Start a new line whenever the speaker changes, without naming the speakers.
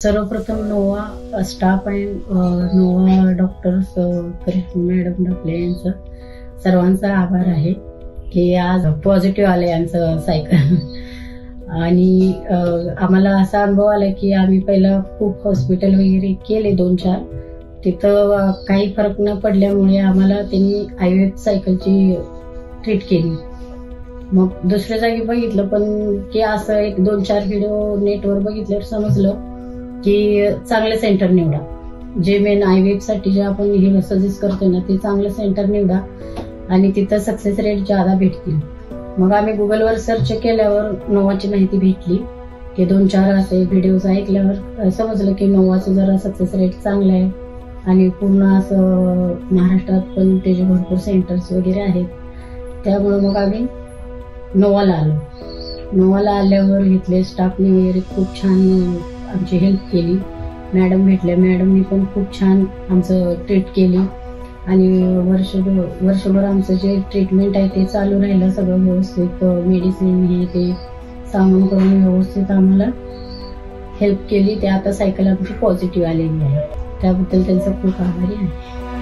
सर्वप्रथम Nova staff and Nova doctors madam Dhapale यांचं सर्वांचा आभार आहे की आज पॉझिटिव्ह आले यांचं सायकल. आणि आम्हाला असा अनुभव आला की आम्ही पहिला खूप हॉस्पिटल वगैरे केले 2-4, तिथं काही फरक न पडल्यामुळे आम्हाला त्यांनी आयुर्वेद सायकलची ट्रीट केली. मग दुसऱ्या जागी बघितलं पण की असं 1-2-4 व्हिडिओ नेटवर बघितल्यावर समजलं की चांगलं सेंटर निवडा. जे मेन आयुर्वेदसाठी जे आपण हे सजेस्ट करतो ना ते चांगलं सेंटर निवडा आणि तिथं सक्सेस रेट ज्यादा भेटतील. मग आम्ही गुगलवर सर्च केल्यावर नोवाची माहिती भेटली की 2-4 असे व्हिडिओज ऐकल्यावर समजलं की नोवाचं जरा सक्सेस रेट चांगलं आहे आणि पूर्ण असं महाराष्ट्रात पण त्याचे भरपूर सेंटर्स वगैरे आहेत. त्यामुळे मग आम्ही नोवाला आलो. नोवाला आल्यावर इथले स्टाफने वगैरे खूप छान आमची हेल्प केली. मॅडम भेटल्या, मॅडमनी पण खूप छान आमचं ट्रीट केली आणि वर्षभर आमचं जे ट्रीटमेंट आहे ते चालू राहिलं. सगळं व्यवस्थित मेडिसिन हे ते सांगून करून व्यवस्थित आम्हाला हेल्प केली. ते आता सायकल आमची पॉझिटिव्ह आलेली आहे. त्याबद्दल त्यांचा खूप आभारी आहे.